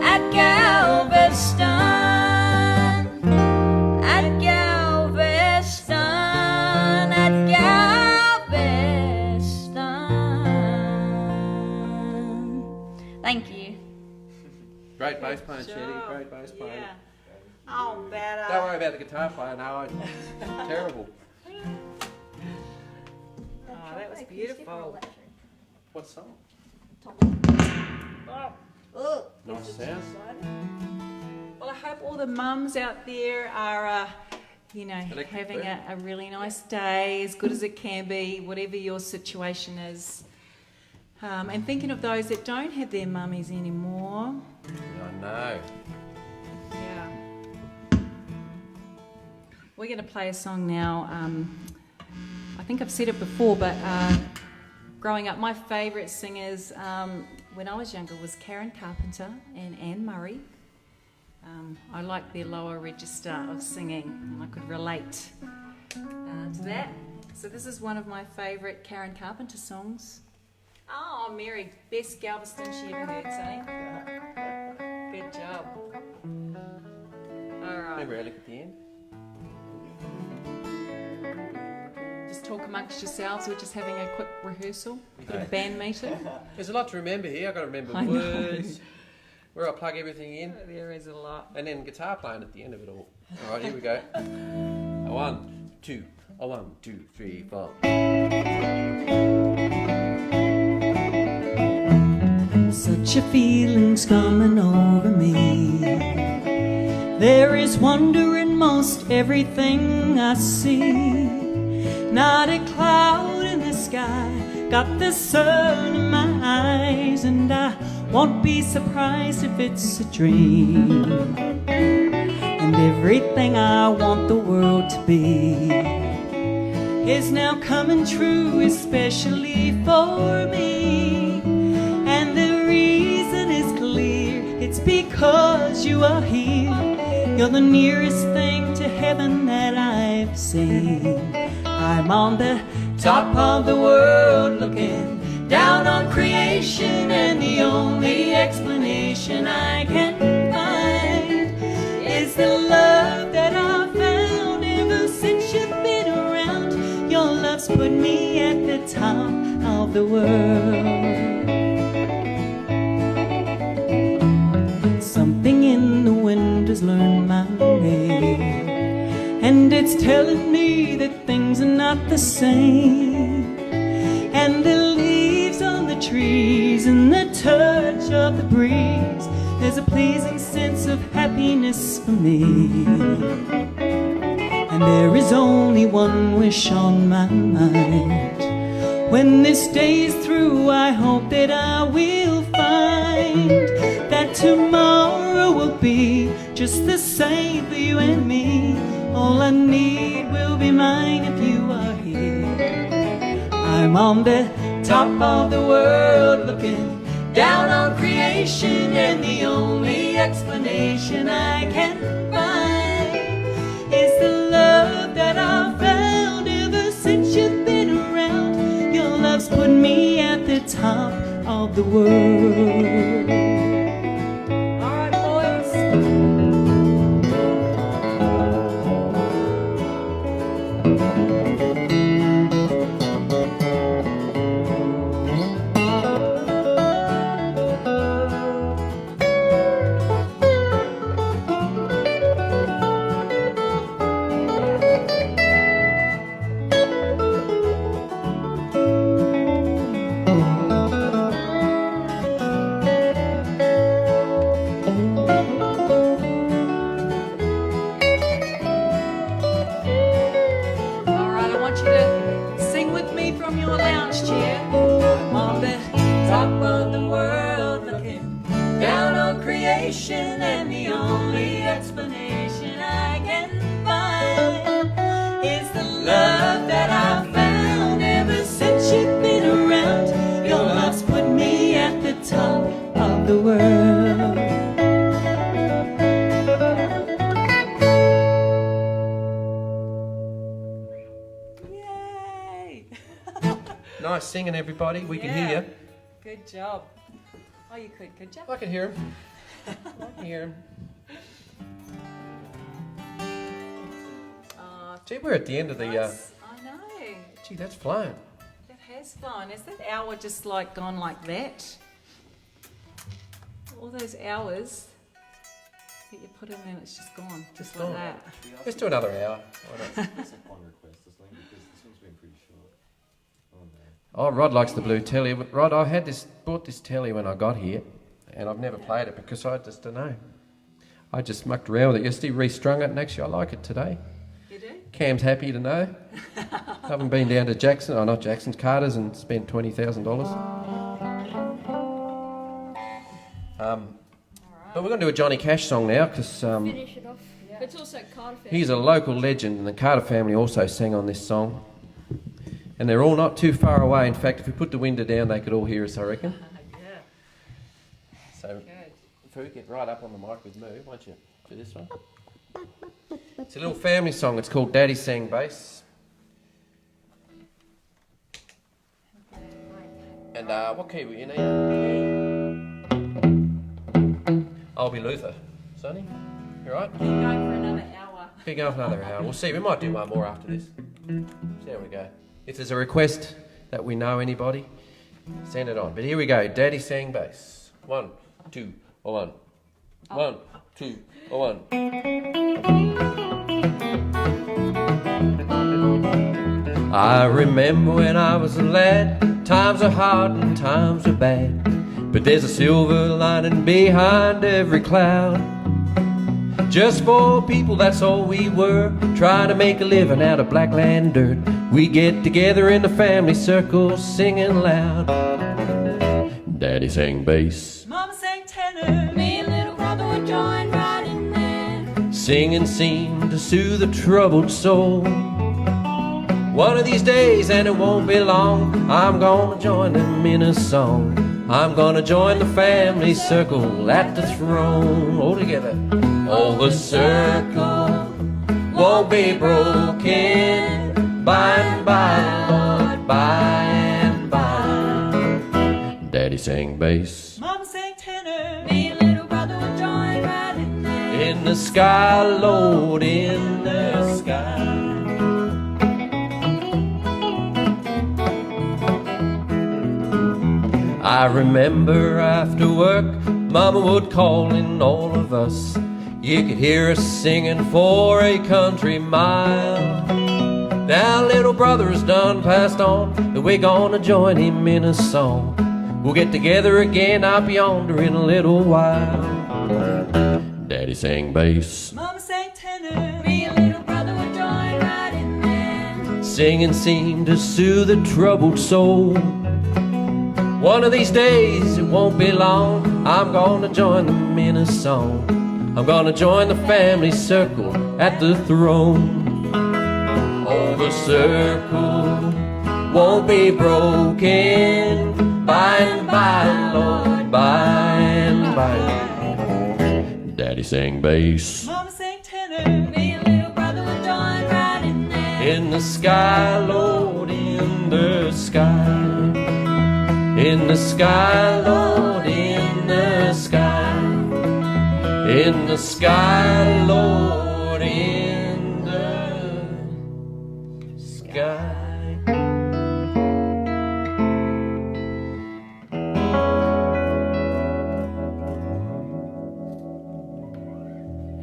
at Galveston, at Galveston, at Galveston. Thank you. Great bass playing, Shetty. Great bass playing. Yeah. Oh, better. Don't worry about the guitar player. No, terrible. Oh, that was beautiful. What song? Oh. Nice sound. Well, I hope all the mums out there are, Electric having bed. a really nice day, as good as it can be, whatever your situation is. And thinking of those that don't have their mummies anymore. I know. Yeah. We're going to play a song now. I think I've said it before, but growing up, my favourite singers when I was younger was Karen Carpenter and Anne Murray. I liked their lower register of singing, and I could relate to that. So this is one of my favourite Karen Carpenter songs. Oh, Mary, best Galveston she ever heard, Sonny. Good job. All right. Remember Alec at the end? Just talk amongst yourselves. We're just having a quick rehearsal, a bit of a band meeting. There's a lot to remember here. I've got to remember I know. words, where I plug everything in, There is a lot. and then guitar playing at the end of it all. All right, here we go. A 1, 2, a 1, 2, 3, 4. Such a feeling's coming over me. There is wonder in most everything I see. Not a cloud in the sky, got the sun in my eyes, and I won't be surprised if it's a dream. And everything I want the world to be is now coming true, especially for me. And the reason is clear, it's because you are here. You're the nearest thing to heaven that I've seen. I'm on the top of the world looking down on creation, and the only explanation I can find is the love that I've found ever since you've been around. Your love's put me at the top of the world. Something in the wind has learned my name, and it's telling me that things are not the same. And the leaves on the trees and the touch of the breeze, there's a pleasing sense of happiness for me. And there is only one wish on my mind. When this day is through, I hope that I will find that tomorrow will be just the same for you and me. All I need will be mine if you are here. I'm on the top of the world looking down on creation, and the only explanation I can find is the love that I found ever since you've been around. Your love's put me at the top of the world. All right, boys. nice singing, everybody. We can hear you. Good job. Oh, you could you? I can hear him. I can hear him. Gee, we're at the end of the... I know. Gee, that's flown. That has flown. Is that hour just like gone like that? All those hours that you put in and it's just gone, just like gone. that. Let's do another hour. Why not? That's a fun request, this thing, because this one's been pretty short. Oh no. Oh, Rod likes the blue telly. Rod, I bought this telly when I got here, and I've never played it because I just don't know. I just mucked around with it yesterday, restrung it, and actually I like it today. You do? Cam's happy to know. Haven't been down to not Jackson's, Carter's, and spent $20,000. But we're going to do a Johnny Cash song now because Finish it off. But it's also Carter family. he's a local legend, and the Carter family also sang on this song. And they're all not too far away. In fact, if we put the window down, they could all hear us, I reckon. Yeah. So, Good. if we get right up on the mic with Moo, won't you, for this one? It's a little family song. It's called Daddy Sang Bass. And what key were you in? I'll be Luther. Sonny, you right? Keep going for another hour. Keep going for another hour. We'll see. We might do one more after this. See how we go. If there's a request that we know anybody, send it on. But here we go. Daddy Sang Bass. 1, 2, 1. 1, 2, 1. I remember when I was a lad, times are hard and times are bad, but there's a silver lining behind every cloud. Just for people, that's all we were, trying to make a living out of blackland dirt. We get together in the family circle, singing loud. Daddy sang bass, Mama sang tenor. Me and little brother would join right in there. singing seemed to soothe a troubled soul. One of these days, and it won't be long, I'm gonna join them in a song. I'm gonna join the family circle at the throne. All together. Oh, the circle won't be broken by and by, Lord, by and by. Daddy sang bass. Mama sang tenor. Me and little brother would join right in there. In the sky, Lord, in the sky. I remember after work, Mama would call in all of us. You could hear us singing for a country mile. Now little brother is done passed on, but we're gonna join him in a song. We'll get together again up yonder in a little while. Daddy sang bass. Mama sang tenor. Me and little brother would join right in there. Singing seemed to soothe a troubled soul. One of these days, it won't be long, I'm gonna join them in a song. I'm gonna join the family circle at the throne. Oh, the circle won't be broken by and by, Lord, by and by. Daddy sang bass. Mama sang tenor. Me and little brother would join right in there. In the sky, Lord, in the sky. In the sky, Lord, in the sky. In the sky, Lord, in the sky.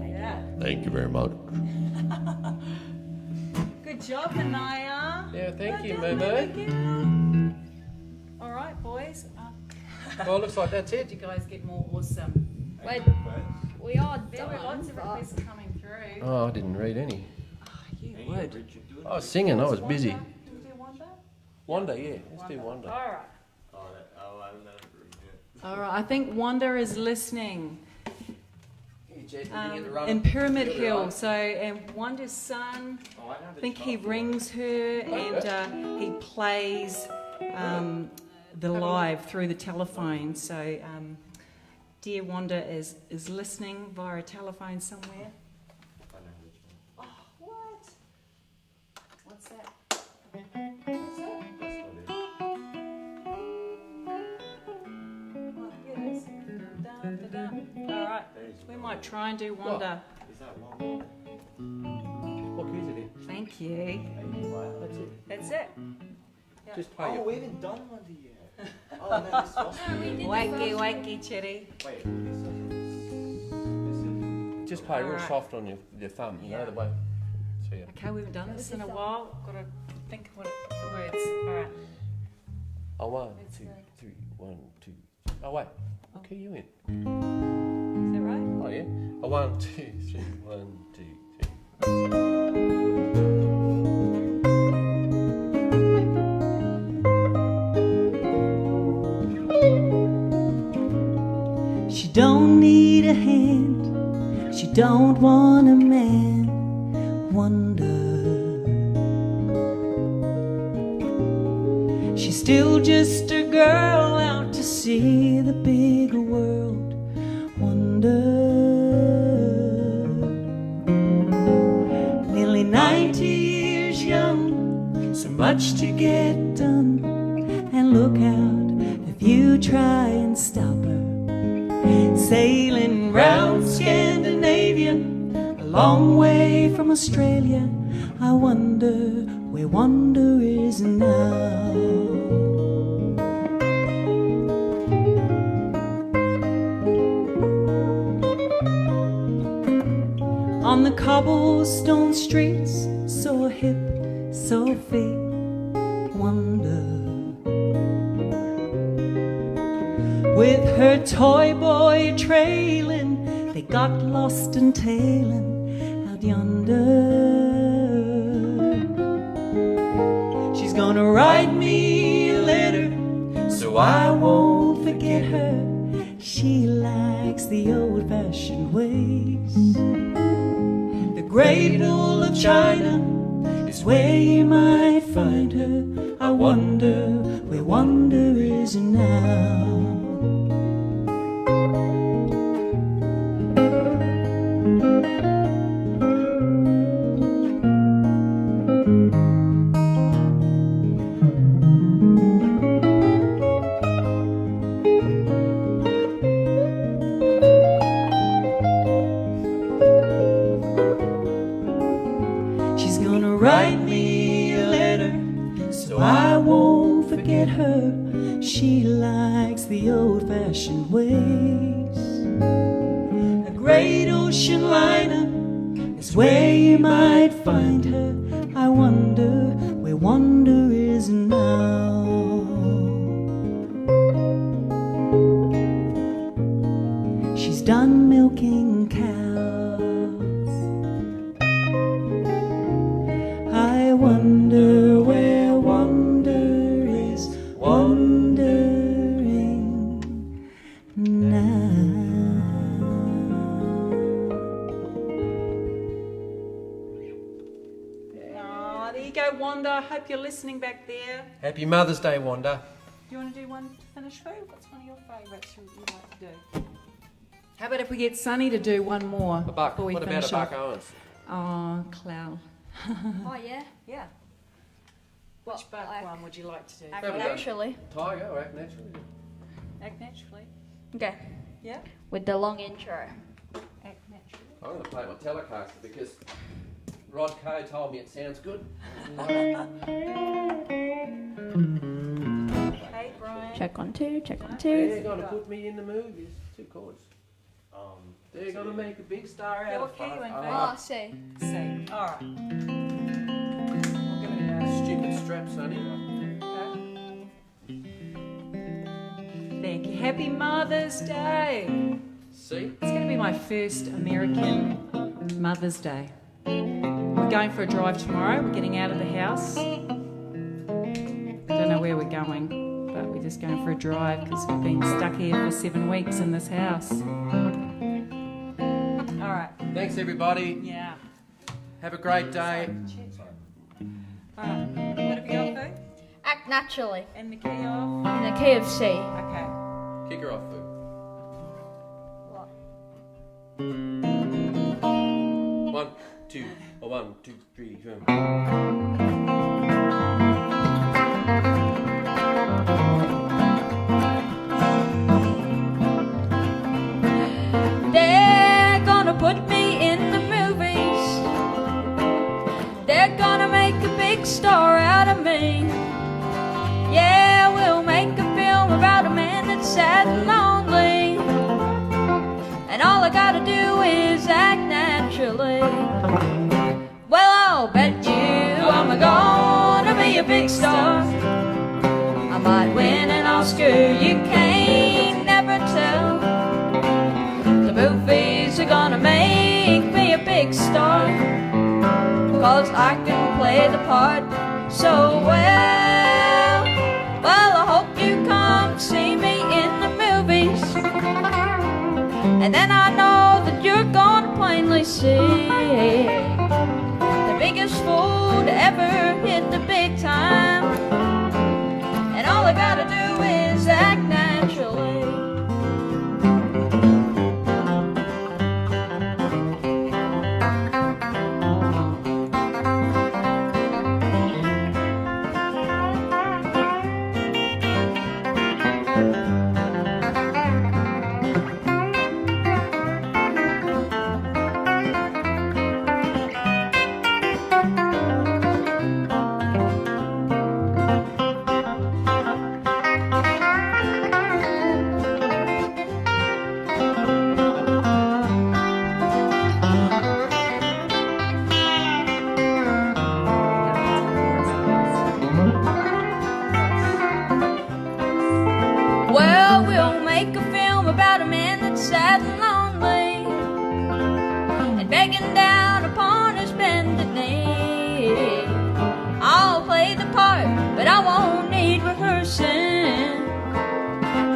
Yeah. Thank you very much. Good job, Manaya. Yeah, thank you, Well done, Moo. Moo. All right, boys. Well, it looks like that's Did you it. guys get more awesome? Wait, we are There were done, lots of but- requests coming through. Oh, I didn't read any. You would. I was singing, I was busy. Can you do Wonder? Wonder, yeah. Let's do Wonder. All right. Oh, I don't know. Yeah. All right. I think Wonder is listening. In In Pyramid Hill. So, and Wonder's son, I think he rings her and he plays the live through the telephone. So, dear Wanda is listening via a telephone somewhere. Oh, what? What's that? That's not it. We might try and do Wanda. Is that one more? What key is it in? Thank you. That's it. That's it. Just play Oh, it. we haven't done Wanda yet. Oh, no, this was. Wakey, chitty. Wait, this is. Just play real Alright. soft on your thumb, you know, the way. So, yeah. Okay, we haven't done this in a while. Got to think what the words. All right. Oh, 1, 2, 3, 1, 2. Oh, wait. What key are you in? Is that right? Oh, yeah. Oh, 1, 2, 3, 1, 2, 3. She don't need a hand, she don't want a man. Wonder. She's still just a girl out to see the big world. Wonder. Nearly 90 years young, so much to get done. And look out if you try and stop her. Sailing round Scandinavia, a long way from Australia. I wonder where Wonder is now. On the cobblestone streets, so hip, so fit, Wonder. With her toy boy trailing, they got lost and tailing out yonder. She's gonna write me a letter so I won't forget her. She likes the old-fashioned ways. The cradle of China is where you might find her. I wonder where Wonder is now. She's gonna write me a letter so I won't forget her. She likes the old-fashioned ways. A great ocean liner is where you might find her. I wonder where Wonder is now. She's done milking cows. I wonder where Wonder is wandering now. Oh, there you go, Wanda. I hope you're listening back there. Happy Mother's Day, Wanda. Do you want to do one to finish with? What's one of your favourites you'd like to do? How about if we get Sunny to do one more A buck. before we What about finish a buck off? Owens? Oh, Clow. Oh yeah. Yeah. What, Which buck like, one would you like to do? act Haven't done- naturally. Tiger or act naturally? Act naturally. Okay. Yeah. With the long intro. Act naturally. I'm going to play my Telecaster because Rod Coe told me it sounds good. Hey, Brian. Check on two. Check on They're two. going to put me in the movies. 2 chords. They're going to make a big star Yeah, out what of key you in, it. Oh, see. C. All right. We'll give it a go. Stupid strap, Sonny. Thank you. Happy Mother's Day. See? It's going to be my first American Mother's Day. We're going for a drive tomorrow. We're getting out of the house. Don't know where we're going, but we're just going for a drive because we've been stuck here for 7 weeks in this house. All right. Thanks, everybody. Yeah. Have a great day. All right. What have you got, Boo? Act naturally. And the key off. In the key of C. Okay. Kick her off, Boo. What? 1, 2, 1, 2, 3, 4. There they're gonna make a big star out of me. Yeah, we'll make a film about a man that's sad and lonely, and all I gotta do is act naturally. Well, I'll bet you I'm gonna be a big star. I might win an Oscar, you can't never tell. The movies are gonna make me a big star, 'cause I can play the part so well. Well, I hope you come see me in the movies, and then I know that you're gonna plainly see the biggest fool to ever hit the big time. And all I gotta do is act naturally. Well, we'll make a film about a man that's sad and lonely, and begging down upon his bended knee. I'll play the part, but I won't need rehearsing.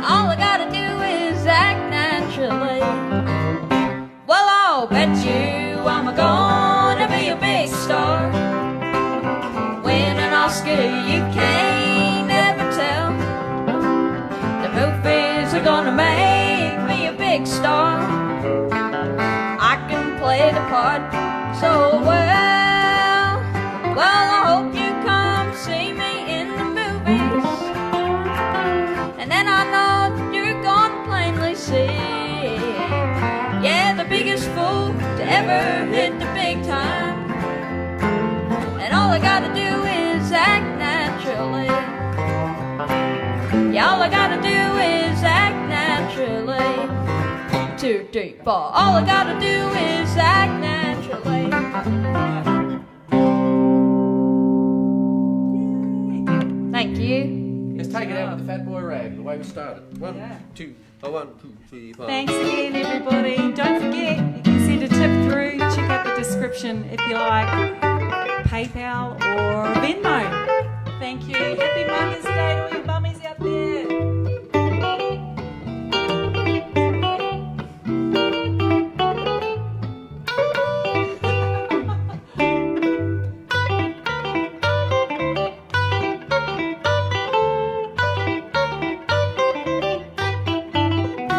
All I gotta do is act naturally. Well, I'll bet you I'm gonna be a big star. Win an Oscar, you can't never tell. The movies are gonna make me a big star. I can play the part so well. Well, I hope you come see me in the movies, and then I know that you're gonna plainly see, yeah, the biggest fool to ever hit the big time. And all I gotta do is act naturally. Yeah, all I gotta do is act naturally. 2, 3, 4. All I gotta do is act naturally. Thank you. Let's take it out with the Fat Boy Rag, the way we started. 1, 2, 1, 2, 3, 4. Thanks again, everybody. Don't forget, you can send a tip through. Check out the description if you like. PayPal